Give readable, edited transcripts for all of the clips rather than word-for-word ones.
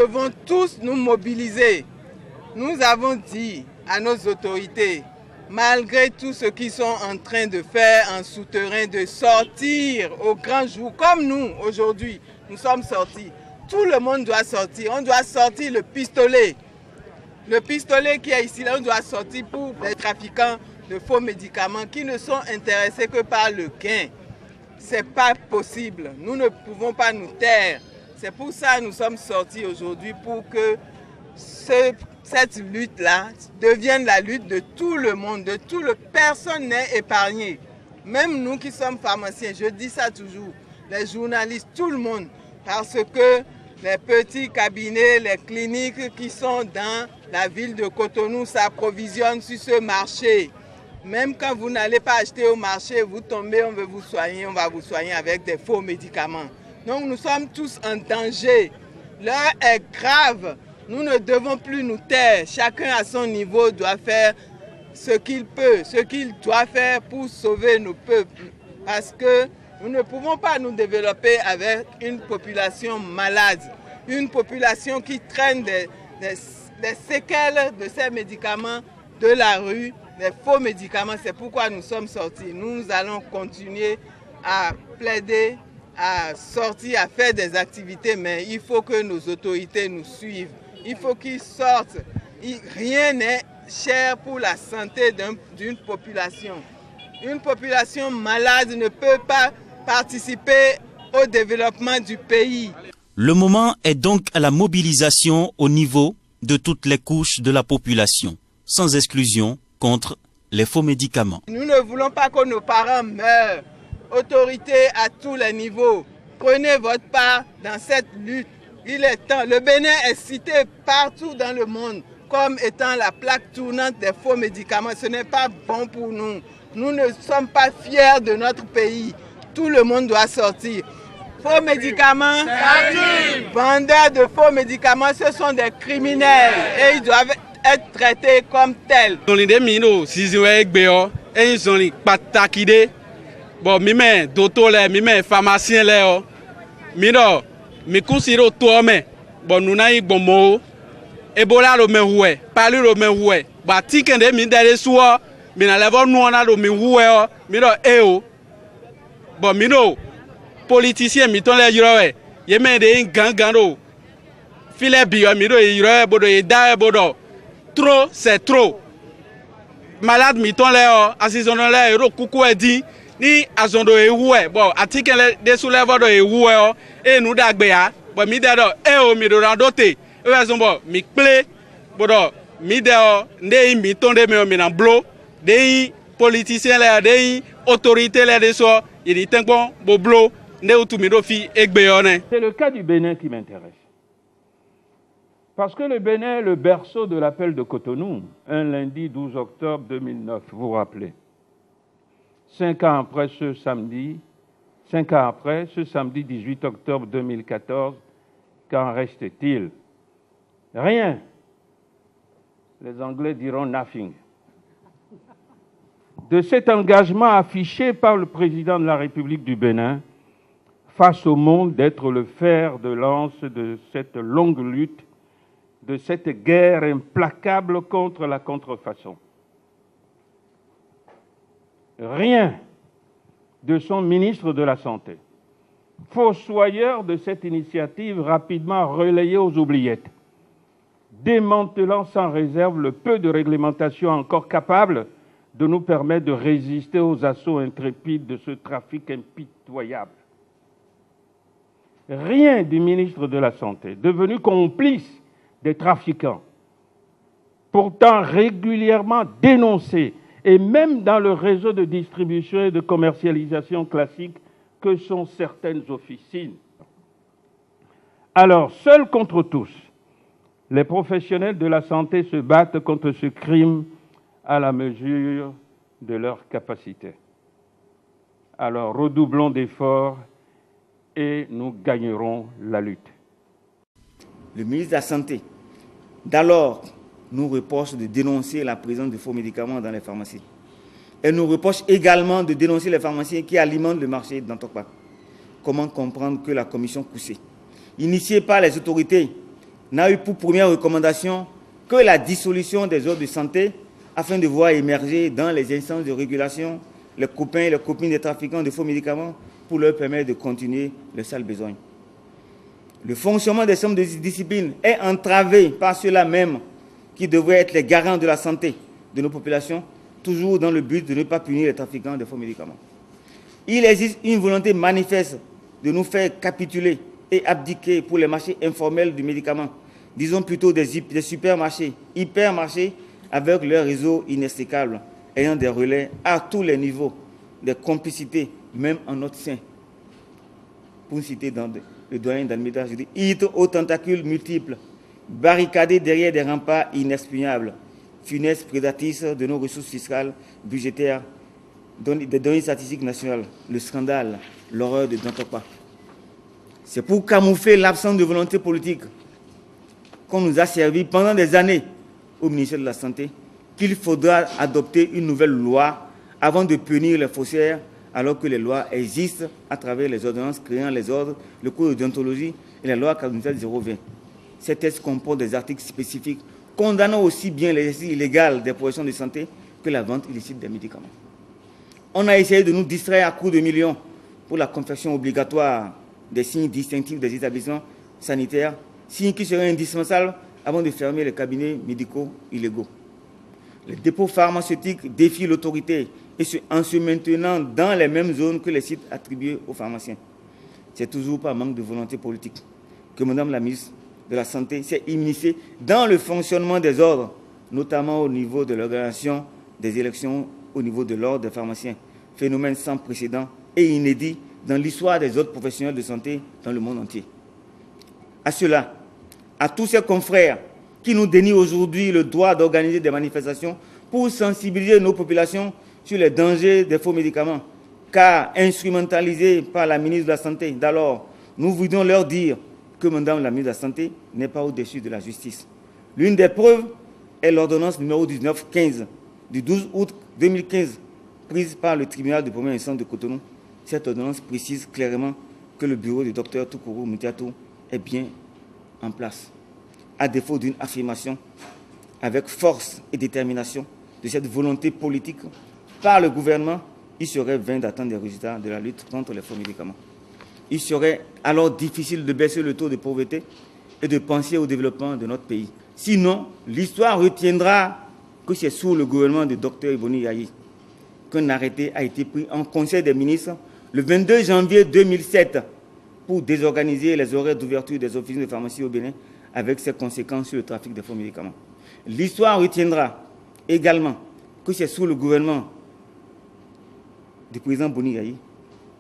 devons tous nous mobiliser. Nous avons dit à nos autorités, malgré tout ce qu'ils sont en train de faire en souterrain, de sortir au grand jour, comme nous aujourd'hui, nous sommes sortis. Tout le monde doit sortir. On doit sortir le pistolet. Le pistolet qui est ici, là, on doit sortir pour les trafiquants de faux médicaments qui ne sont intéressés que par le gain. Ce n'est pas possible. Nous ne pouvons pas nous taire. C'est pour ça que nous sommes sortis aujourd'hui, pour que cette lutte-là devienne la lutte de tout le monde, de tout le... Personne n'est épargné. Même nous qui sommes pharmaciens, je dis ça toujours, les journalistes, tout le monde. Parce que les petits cabinets, les cliniques qui sont dans la ville de Cotonou s'approvisionnent sur ce marché. Même quand vous n'allez pas acheter au marché, vous tombez, on veut vous soigner, on va vous soigner avec des faux médicaments. Donc nous sommes tous en danger. L'heure est grave. Nous ne devons plus nous taire. Chacun à son niveau doit faire ce qu'il peut, ce qu'il doit faire pour sauver nos peuples. Parce que nous ne pouvons pas nous développer avec une population malade, une population qui traîne des séquelles de ces médicaments de la rue, des faux médicaments. C'est pourquoi nous sommes sortis. Nous allons continuer à plaider, à sortir, à faire des activités, mais il faut que nos autorités nous suivent. Il faut qu'ils sortent. Rien n'est cher pour la santé d'une population. Une population malade ne peut pas participer au développement du pays. Le moment est donc à la mobilisation au niveau de toutes les couches de la population, sans exclusion, contre les faux médicaments. Nous ne voulons pas que nos parents meurent. Autorités à tous les niveaux, prenez votre part dans cette lutte. Il est temps. Le Bénin est cité partout dans le monde comme étant la plaque tournante des faux médicaments. Ce n'est pas bon pour nous. Nous ne sommes pas fiers de notre pays. Tout le monde doit sortir. Faux médicaments, vendeurs de faux médicaments, ce sont des criminels et ils doivent être traités comme tels. Bon, mime docteur là, mime pharmacien là, mino, mi considère toi mais, bon nous n'aïe bon mot, Ebola le même ouais, parler le même ouais, bah tikende mi d'aller soir, mi na lève nous on a le même ouais, mino eo, bon mino, politicien mi ton les jure, y me de gangando, filet bio mino y jure bodo y da bodo, trop c'est trop, malade mi ton les, assistant les, ro coucou est dit. Ni azondo ewe bon atikele de soulève do ewe e nu dagbe ya bon mi de do e o mi do randote e azombo mi ple bodo mi de o ndei mi tonde me o mi na blo dei politicien la dei autorité la de so il dit bon bo blo ndé outu mi do fi egbe yo ne. C'est le cas du Bénin qui m'intéresse. Parce que le Bénin est le berceau de l'appel de Cotonou, un lundi 12 octobre 2009, vous vous rappelez. 5 ans après ce samedi 18 octobre 2014, qu'en reste-t-il? Rien. Les Anglais diront nothing. De cet engagement affiché par le président de la République du Bénin face au monde d'être le fer de lance de cette longue lutte, de cette guerre implacable contre la contrefaçon. Rien de son ministre de la Santé, fossoyeur de cette initiative rapidement relayée aux oubliettes, démantelant sans réserve le peu de réglementation encore capable de nous permettre de résister aux assauts intrépides de ce trafic impitoyable. Rien du ministre de la Santé, devenu complice des trafiquants, pourtant régulièrement dénoncé, et même dans le réseau de distribution et de commercialisation classique que sont certaines officines. Alors, seuls contre tous, les professionnels de la santé se battent contre ce crime à la mesure de leurs capacités. Alors, redoublons d'efforts et nous gagnerons la lutte. Le ministre de la Santé, d'alors, nous reproche de dénoncer la présence de faux médicaments dans les pharmacies. Elle nous reproche également de dénoncer les pharmaciens qui alimentent le marché d'Antokpa. Comment comprendre que la commission Koussé, initiée par les autorités n'a eu pour première recommandation que la dissolution des ordres de santé afin de voir émerger dans les instances de régulation les copains et les copines des trafiquants de faux médicaments pour leur permettre de continuer le sale besoin. Le fonctionnement des chambres de discipline est entravé par ceux-là même qui devraient être les garants de la santé de nos populations, toujours dans le but de ne pas punir les trafiquants de faux médicaments. Il existe une volonté manifeste de nous faire capituler et abdiquer pour les marchés informels du médicament, disons plutôt des supermarchés, hypermarchés, avec leur réseau inextricable, ayant des relais à tous les niveaux, des complicités, même en notre sein. Pour citer dans le doyen d'Almeida, je dis, hydres aux tentacules multiples, barricadés derrière des remparts inexpugnables, funestes prédatrices de nos ressources fiscales, budgétaires, des données statistiques nationales, le scandale, l'horreur de Dantokpa. C'est pour camoufler l'absence de volonté politique qu'on nous a servi pendant des années au ministère de la Santé qu'il faudra adopter une nouvelle loi avant de punir les faussaires, alors que les lois existent à travers les ordonnances créant les ordres, le code de déontologie et la loi 47-020. Ces textes comportent des articles spécifiques condamnant aussi bien l'exercice illégal des professions de santé que la vente illicite des médicaments. On a essayé de nous distraire à coups de millions pour la confection obligatoire des signes distinctifs des établissements sanitaires, signes qui seraient indispensables avant de fermer les cabinets médicaux illégaux. Les dépôts pharmaceutiques défient l'autorité en se maintenant dans les mêmes zones que les sites attribués aux pharmaciens. C'est toujours par manque de volonté politique que Mme la ministre de la Santé s'est immiscée dans le fonctionnement des ordres, notamment au niveau de l'organisation des élections au niveau de l'ordre des pharmaciens, phénomène sans précédent et inédit dans l'histoire des autres professionnels de santé dans le monde entier. À cela, à tous ces confrères qui nous dénient aujourd'hui le droit d'organiser des manifestations pour sensibiliser nos populations sur les dangers des faux médicaments, car instrumentalisés par la ministre de la Santé d'alors, nous voudrions leur dire que Mme la ministre de la Santé n'est pas au-dessus de la justice. L'une des preuves est l'ordonnance numéro 1915 du 12 août 2015, prise par le tribunal de première instance de Cotonou. Cette ordonnance précise clairement que le bureau du docteur Toukourou Moutiatou est bien en place. À défaut d'une affirmation avec force et détermination de cette volonté politique par le gouvernement, il serait vain d'attendre des résultats de la lutte contre les faux médicaments. Il serait alors difficile de baisser le taux de pauvreté et de penser au développement de notre pays. Sinon, l'histoire retiendra que c'est sous le gouvernement du docteur Iboni Yayi qu'un arrêté a été pris en Conseil des ministres le 22 janvier 2007 pour désorganiser les horaires d'ouverture des officines de pharmacie au Bénin avec ses conséquences sur le trafic des faux médicaments. L'histoire retiendra également que c'est sous le gouvernement du président Boni Yayi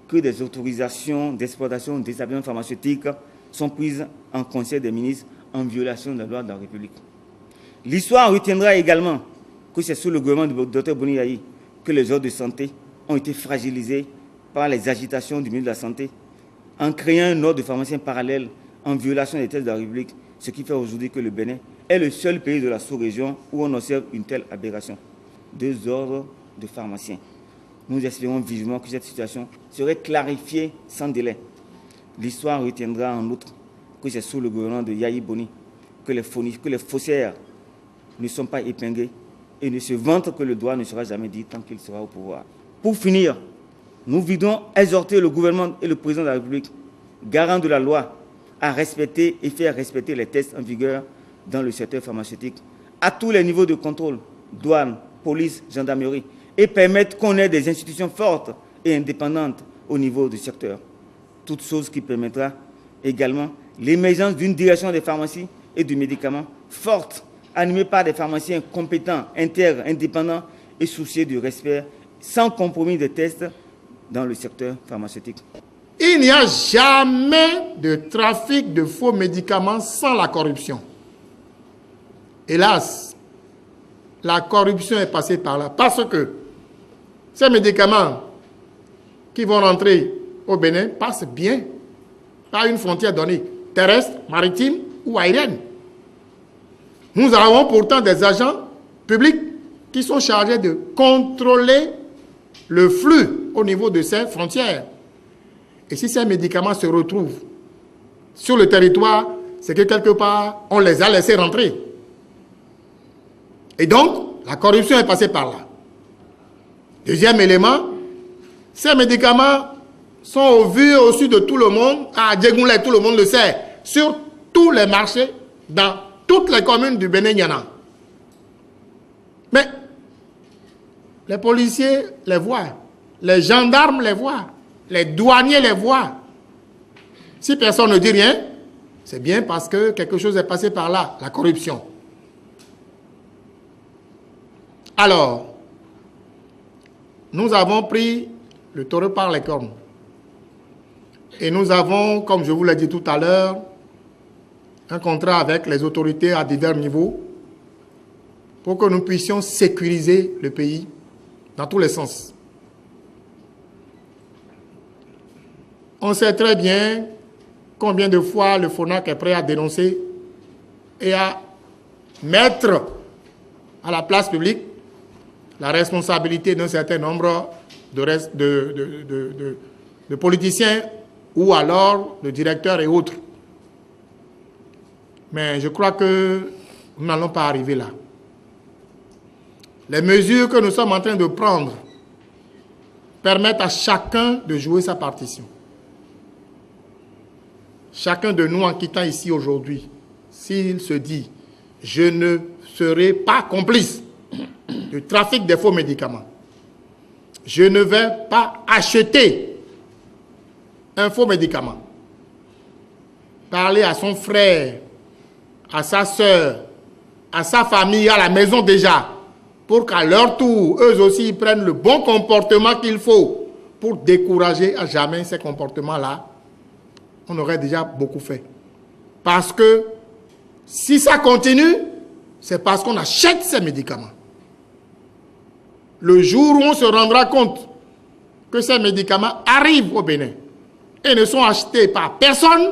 que des autorisations d'exploitation des établissements pharmaceutiques sont prises en Conseil des ministres en violation de la loi de la République. L'histoire retiendra également que c'est sous le gouvernement du Dr Boni Yayi que les ordres de santé ont été fragilisés par les agitations du ministre de la Santé en créant un ordre de pharmaciens parallèle en violation des textes de la République, ce qui fait aujourd'hui que le Bénin est le seul pays de la sous-région où on observe une telle aberration. 2 ordres de pharmaciens. Nous espérons vivement que cette situation serait clarifiée sans délai. L'histoire retiendra en outre que c'est sous le gouvernement de Yayi Boni que les faussaires ne sont pas épinglés et ne se vantent que le droit ne sera jamais dit tant qu'il sera au pouvoir. Pour finir, nous voulons exhorter le gouvernement et le président de la République, garant de la loi, à respecter et faire respecter les tests en vigueur dans le secteur pharmaceutique, à tous les niveaux de contrôle, douane, police, gendarmerie, et permettre qu'on ait des institutions fortes et indépendantes au niveau du secteur. Toute chose qui permettra également l'émergence d'une direction des pharmacies et du médicament forte, animée par des pharmaciens compétents, intègres, indépendants et soucieux du respect, sans compromis des tests dans le secteur pharmaceutique. Il n'y a jamais de trafic de faux médicaments sans la corruption. Hélas, la corruption est passée par là parce que ces médicaments qui vont rentrer au Bénin passent bien par une frontière donnée, terrestre, maritime ou aérienne. Nous avons pourtant des agents publics qui sont chargés de contrôler le flux au niveau de ces frontières. Et si ces médicaments se retrouvent sur le territoire c'est que quelque part, on les a laissés rentrer. Et donc, la corruption est passée par là. Deuxième élément, ces médicaments sont au vu et au su de tout le monde. À Djegoulé, tout le monde le sait. Sur tous les marchés, dans toutes les communes du Bénin, il y en a. Mais les policiers les voient, les gendarmes les voient, les douaniers les voient. Si personne ne dit rien, c'est bien parce que quelque chose est passé par là, la corruption. Alors, nous avons pris le taureau par les cornes. Et nous avons, comme je vous l'ai dit tout à l'heure, un contrat avec les autorités à divers niveaux pour que nous puissions sécuriser le pays dans tous les sens. On sait très bien combien de fois le FONAC est prêt à dénoncer et à mettre à la place publique la responsabilité d'un certain nombre de politiciens ou alors de directeurs et autres. Mais je crois que nous n'allons pas arriver là. Les mesures que nous sommes en train de prendre permettent à chacun de jouer sa partition. Chacun de nous, en quittant ici aujourd'hui, s'il se dit « je ne serai pas complice du trafic des faux médicaments. Je ne vais pas acheter un faux médicament. » Parler à son frère, à sa soeur, à sa famille, à la maison déjà, pour qu'à leur tour, eux aussi, ils prennent le bon comportement qu'il faut pour décourager à jamais ces comportements-là. On aurait déjà beaucoup fait. Parce que si ça continue, c'est parce qu'on achète ces médicaments. Le jour où on se rendra compte que ces médicaments arrivent au Bénin et ne sont achetés par personne,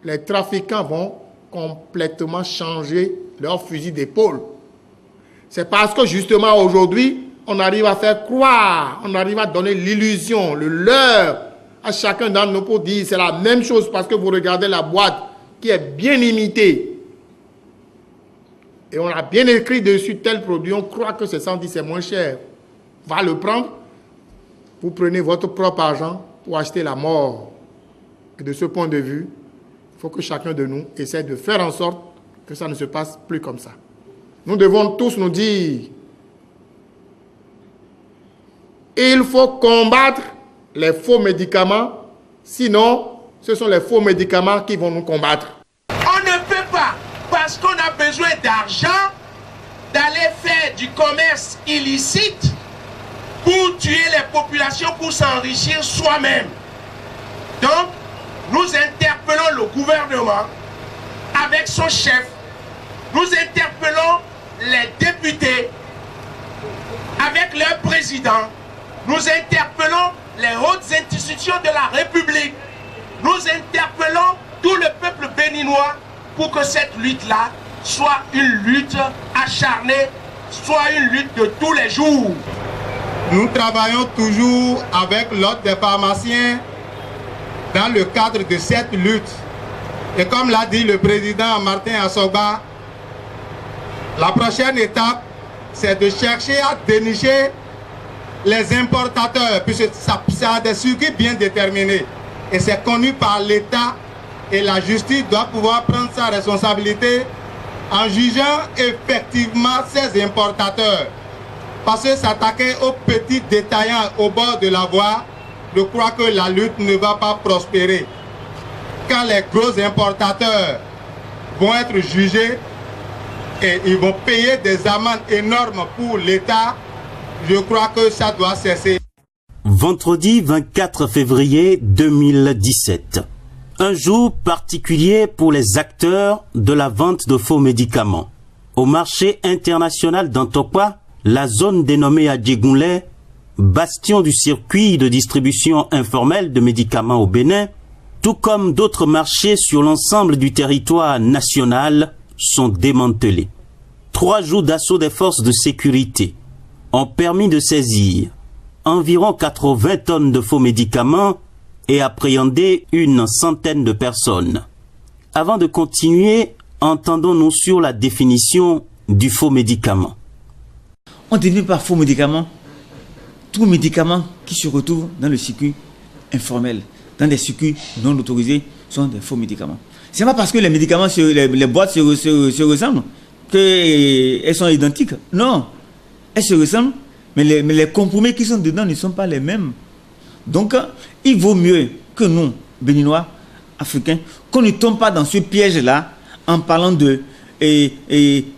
les trafiquants vont complètement changer leur fusil d'épaule. C'est parce que justement aujourd'hui, on arrive à faire croire, on arrive à donner l'illusion, le leurre à chacun d'entre nous pour dire c'est la même chose parce que vous regardez la boîte qui est bien imitée. Et on a bien écrit dessus tel produit, on croit que c'est 110, c'est moins cher. Va le prendre, vous prenez votre propre argent pour acheter la mort. Et de ce point de vue, il faut que chacun de nous essaie de faire en sorte que ça ne se passe plus comme ça. Nous devons tous nous dire, il faut combattre les faux médicaments, sinon ce sont les faux médicaments qui vont nous combattre. On ne peut pas, parce qu'on a besoin d'argent, d'aller faire du commerce illicite pour tuer les populations, pour s'enrichir soi-même. Donc, nous interpellons le gouvernement avec son chef, nous interpellons les députés avec leur président, nous interpellons les hautes institutions de la République, nous interpellons tout le peuple béninois pour que cette lutte-là soit une lutte acharnée, soit une lutte de tous les jours. Nous travaillons toujours avec l'ordre des pharmaciens dans le cadre de cette lutte. Et comme l'a dit le président Martin Assoba, la prochaine étape, c'est de chercher à dénicher les importateurs, puisque ça a des circuits bien déterminés. Et c'est connu par l'État et la justice doit pouvoir prendre sa responsabilité en jugeant effectivement ces importateurs. Parce que s'attaquer aux petits détaillants au bord de la voie, je crois que la lutte ne va pas prospérer. Quand les gros importateurs vont être jugés et ils vont payer des amendes énormes pour l'État, je crois que ça doit cesser. Vendredi 24 février 2017. Un jour particulier pour les acteurs de la vente de faux médicaments. Au marché international d'Antokwa, la zone dénommée Adjegounlé, bastion du circuit de distribution informelle de médicaments au Bénin, tout comme d'autres marchés sur l'ensemble du territoire national, sont démantelés. 3 jours d'assaut des forces de sécurité ont permis de saisir environ 80 tonnes de faux médicaments et appréhender une centaine de personnes. Avant de continuer, entendons-nous sur la définition du faux médicament. On définit par faux médicament tout médicament qui se retrouve dans le circuit informel, dans des circuits non autorisés, sont des faux médicaments. Ce n'est pas parce que les médicaments, les boîtes se ressemblent qu'elles sont identiques. Non, elles se ressemblent, mais les compromis qui sont dedans ne sont pas les mêmes. Donc, il vaut mieux que nous, Béninois, Africains, qu'on ne tombe pas dans ce piège-là en parlant de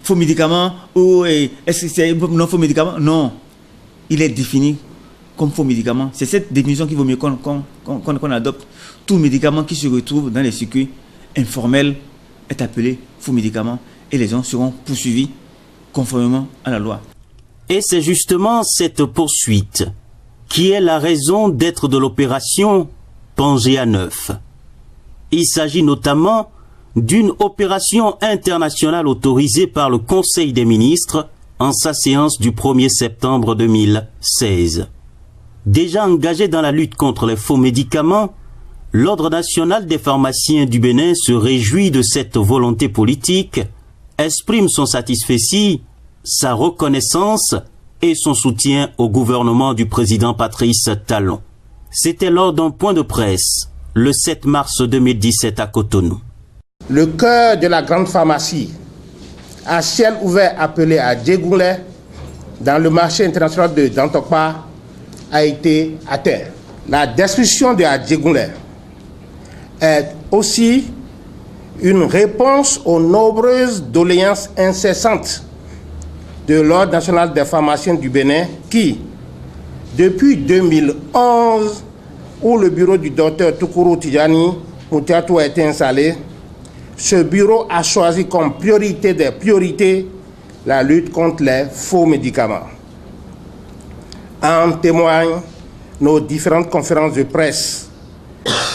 faux médicaments ou est-ce que c'est non faux médicaments. Non, il est défini comme faux médicament. C'est cette définition qu'il vaut mieux qu'on adopte. Tout médicament qui se retrouve dans les circuits informels est appelé faux médicament et les gens seront poursuivis conformément à la loi. Et c'est justement cette poursuite qui est la raison d'être de l'opération Pangea 9. Il s'agit notamment d'une opération internationale autorisée par le Conseil des ministres en sa séance du 1er septembre 2016. Déjà engagé dans la lutte contre les faux médicaments, l'Ordre national des pharmaciens du Bénin se réjouit de cette volonté politique, exprime son satisfecit, sa reconnaissance et son soutien au gouvernement du président Patrice Talon. C'était lors d'un point de presse, le 7 mars 2017 à Cotonou. Le cœur de la grande pharmacie, à ciel ouvert appelé à Djegoulé, dans le marché international de Dantokpa, a été atteint. La destruction de Djegoulé est aussi une réponse aux nombreuses doléances incessantes de l'Ordre national des pharmaciens du Bénin qui, depuis 2011, où le bureau du docteur Toukourou Tidjani Moutiatou a été installé, ce bureau a choisi comme priorité des priorités la lutte contre les faux médicaments. En témoignent nos différentes conférences de presse,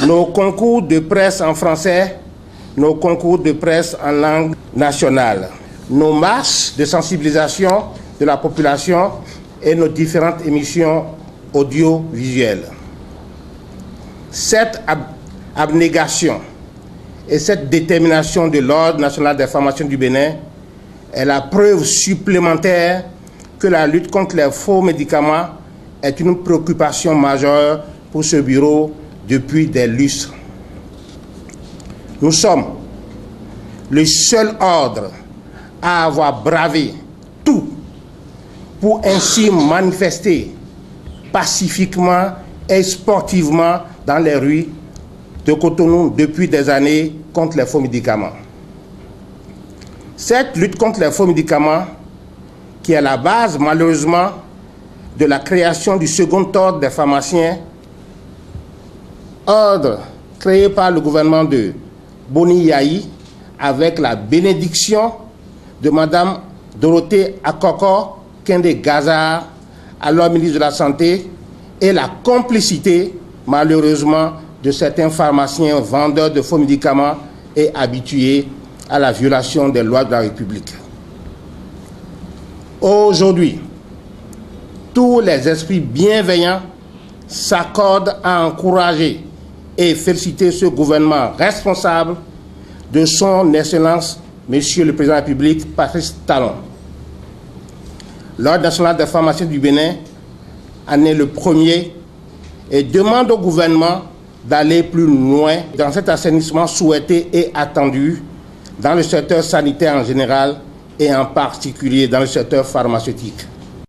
nos concours de presse en français, nos concours de presse en langue nationale, nos marches de sensibilisation de la population et nos différentes émissions audiovisuelles. Cette abnégation et cette détermination de l'Ordre national des pharmaciens du Bénin est la preuve supplémentaire que la lutte contre les faux médicaments est une préoccupation majeure pour ce bureau depuis des lustres. Nous sommes le seul ordre à avoir bravé tout pour ainsi manifester pacifiquement et sportivement dans les rues de Cotonou depuis des années contre les faux médicaments. Cette lutte contre les faux médicaments, qui est la base malheureusement de la création du second ordre des pharmaciens, ordre créé par le gouvernement de Boni Yahi avec la bénédiction de Mme Dorothée Akoko Kende Gazar, alors ministre de la Santé, et la complicité malheureusement de certains pharmaciens vendeurs de faux médicaments et habitués à la violation des lois de la République. Aujourd'hui, tous les esprits bienveillants s'accordent à encourager et féliciter ce gouvernement responsable de son Excellence, Monsieur le Président de la République, Patrice Talon. L'Ordre national des pharmaciens du Bénin en est le premier et demande au gouvernement d'aller plus loin dans cet assainissement souhaité et attendu dans le secteur sanitaire en général et en particulier dans le secteur pharmaceutique.